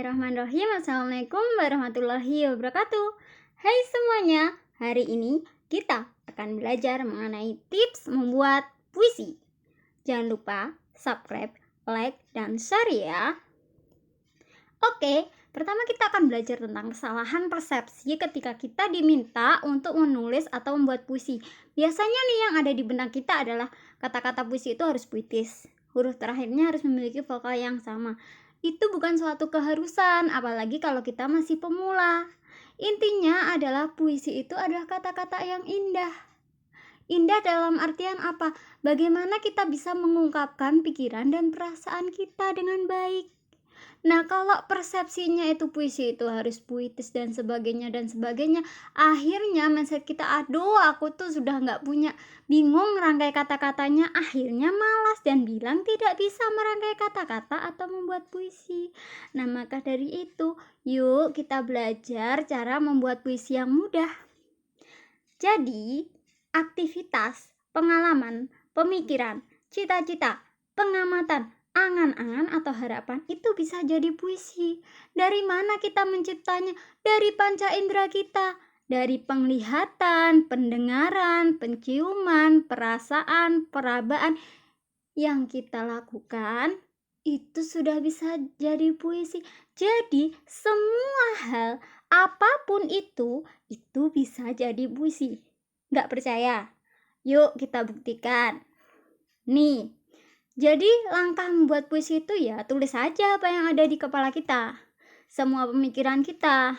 Bismillahirrahmanirrahim. Assalamualaikum warahmatullahi wabarakatuh. Hai semuanya, hari ini kita akan belajar mengenai tips membuat puisi. Jangan lupa subscribe, like, dan share ya. Oke, pertama kita akan belajar tentang kesalahan persepsi ketika kita diminta untuk menulis atau membuat puisi. Biasanya nih yang ada di benak kita adalah kata-kata puisi itu harus puitis. Huruf terakhirnya harus memiliki vokal yang sama. Itu bukan suatu keharusan, apalagi kalau kita masih pemula. Intinya adalah puisi itu adalah kata-kata yang indah. Indah dalam artian apa? Bagaimana kita bisa mengungkapkan pikiran dan perasaan kita dengan baik. Nah, kalau persepsinya itu puisi itu harus puitis dan sebagainya, akhirnya mindset kita, aduh aku tuh sudah nggak punya, bingung merangkai kata-katanya, akhirnya malas dan bilang tidak bisa merangkai kata-kata atau membuat puisi. Nah, maka dari itu, yuk kita belajar cara membuat puisi yang mudah. Jadi, aktivitas, pengalaman, pemikiran, cita-cita, pengamatan, angan-angan atau harapan itu bisa jadi puisi. Dari mana kita menciptanya? Dari panca indera kita, dari penglihatan, pendengaran, penciuman, perasaan, perabaan yang kita lakukan itu sudah bisa jadi puisi. Jadi semua hal apapun itu bisa jadi puisi. Nggak percaya? Yuk kita buktikan. Nih, jadi langkah membuat puisi itu ya tulis saja apa yang ada di kepala kita. Semua pemikiran kita,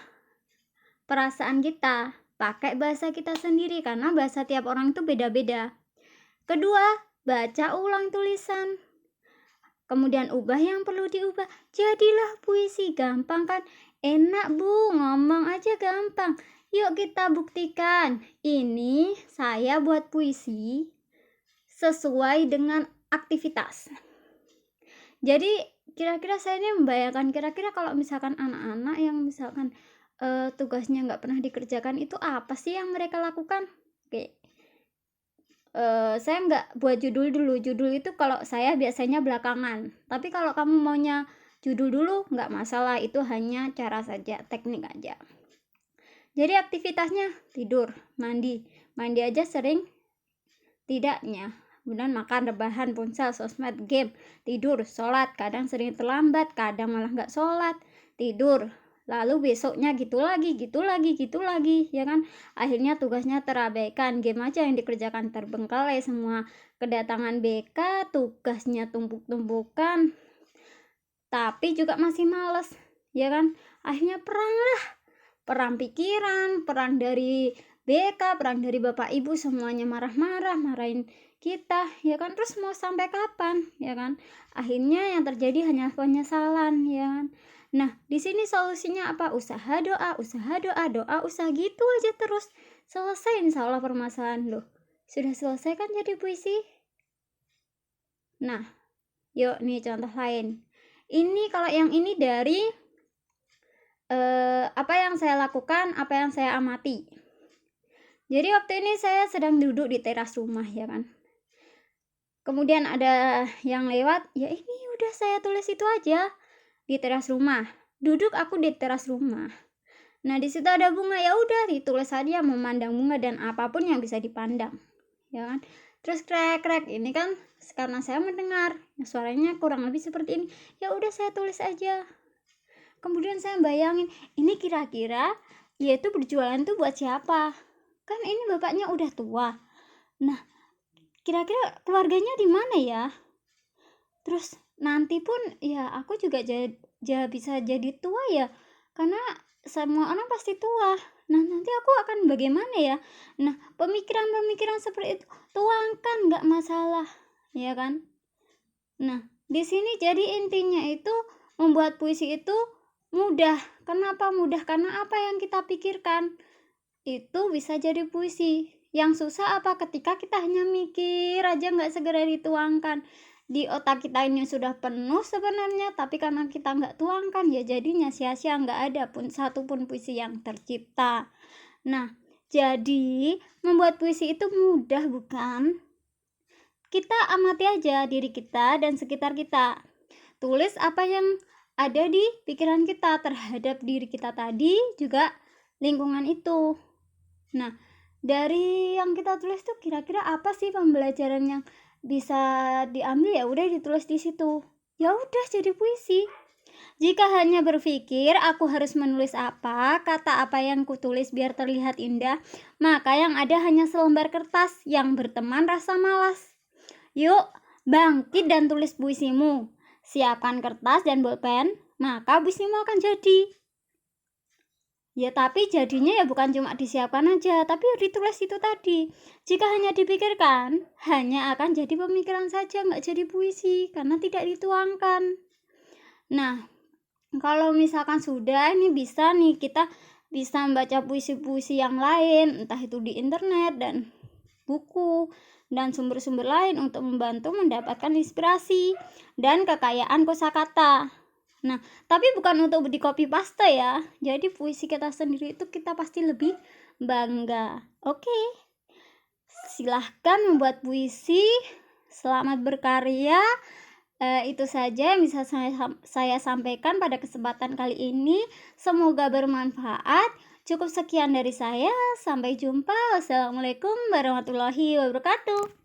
perasaan kita, pakai bahasa kita sendiri karena bahasa tiap orang itu beda-beda. Kedua, baca ulang tulisan. Kemudian ubah yang perlu diubah. Jadilah puisi, gampang kan? Enak Bu, ngomong aja gampang. Yuk kita buktikan. Ini saya buat puisi sesuai dengan aktivitas. Jadi kira-kira saya ini membayangkan kira-kira kalau misalkan anak-anak yang misalkan tugasnya nggak pernah dikerjakan itu apa sih yang mereka lakukan? Oke. Saya nggak buat judul dulu. Judul itu kalau saya biasanya belakangan. Tapi kalau kamu maunya judul dulu nggak masalah, itu hanya cara saja, teknik aja. Jadi aktivitasnya tidur, mandi aja sering tidaknya. Kemudian makan, rebahan, ponsel, sosmed, game, tidur, sholat, kadang sering terlambat, kadang malah nggak sholat, tidur, lalu besoknya gitu lagi, ya kan? Akhirnya tugasnya terabaikan, game aja yang dikerjakan, terbengkalai semua, kedatangan BK, tugasnya tumpuk-tumpukan, tapi juga masih males, ya kan? Akhirnya perang pikiran, perang dari BK, perang dari bapak ibu, semuanya marahin kita, ya kan? Terus mau sampai kapan, ya kan? Akhirnya yang terjadi hanya penyesalan, ya kan? Nah, di sini solusinya apa? Usaha doa gitu aja terus. Selesai insya Allah permasalahan loh. Sudah selesai kan jadi puisi? Nah, yuk nih contoh lain. Ini kalau yang ini dari apa yang saya lakukan, apa yang saya amati. Jadi waktu ini saya sedang duduk di teras rumah, ya kan? Kemudian ada yang lewat, ya ini udah saya tulis itu aja di teras rumah. Duduk aku di teras rumah. Nah, di situ ada bunga, ya udah ditulis saja memandang bunga dan apapun yang bisa dipandang. Ya kan? Terus krek, ini kan karena saya mendengar suaranya kurang lebih seperti ini. Ya udah saya tulis aja. Kemudian saya bayangin, ini kira-kira yaitu berjualan tuh buat siapa? Kan ini bapaknya udah tua. Nah, kira-kira keluarganya di mana ya? Terus nanti pun ya aku juga bisa jadi tua ya, karena semua orang pasti tua. Nah, nanti aku akan bagaimana ya? Nah, pemikiran seperti itu tuangkan, nggak masalah, ya kan? Nah, di sini jadi intinya itu membuat puisi itu mudah. Kenapa mudah? Karena apa yang kita pikirkan itu bisa jadi puisi. Yang susah apa? Ketika kita hanya mikir aja nggak segera dituangkan. Di otak kita ini sudah penuh sebenarnya, tapi karena kita nggak tuangkan ya jadinya sia-sia, nggak ada pun satu pun puisi yang tercipta. Nah, jadi membuat puisi itu mudah bukan? Kita amati aja diri kita dan sekitar kita. Tulis apa yang ada di pikiran kita terhadap diri kita tadi, juga lingkungan itu. Nah, dari yang kita tulis tuh kira-kira apa sih pembelajaran yang bisa diambil? Ya udah ditulis di situ. Ya udah jadi puisi. Jika hanya berpikir aku harus menulis apa, kata apa yang kutulis biar terlihat indah, maka yang ada hanya selembar kertas yang berteman rasa malas. Yuk, bangkit dan tulis puisimu. Siapkan kertas dan bolpen, maka puisimu akan jadi. Ya tapi jadinya ya bukan cuma disiapkan aja, tapi ditulis itu tadi. Jika hanya dipikirkan, hanya akan jadi pemikiran saja, nggak jadi puisi, karena tidak dituangkan. Nah, kalau misalkan sudah, ini bisa nih kita bisa membaca puisi-puisi yang lain, entah itu di internet dan buku dan sumber-sumber lain untuk membantu mendapatkan inspirasi dan kekayaan kosakata. Nah, tapi bukan untuk di copy paste ya. Jadi puisi kita sendiri itu kita pasti lebih bangga. Oke. Silahkan membuat puisi. Selamat berkarya. Itu saja yang bisa saya sampaikan pada kesempatan kali ini. Semoga bermanfaat. Cukup sekian dari saya. Sampai jumpa. Wassalamualaikum warahmatullahi wabarakatuh.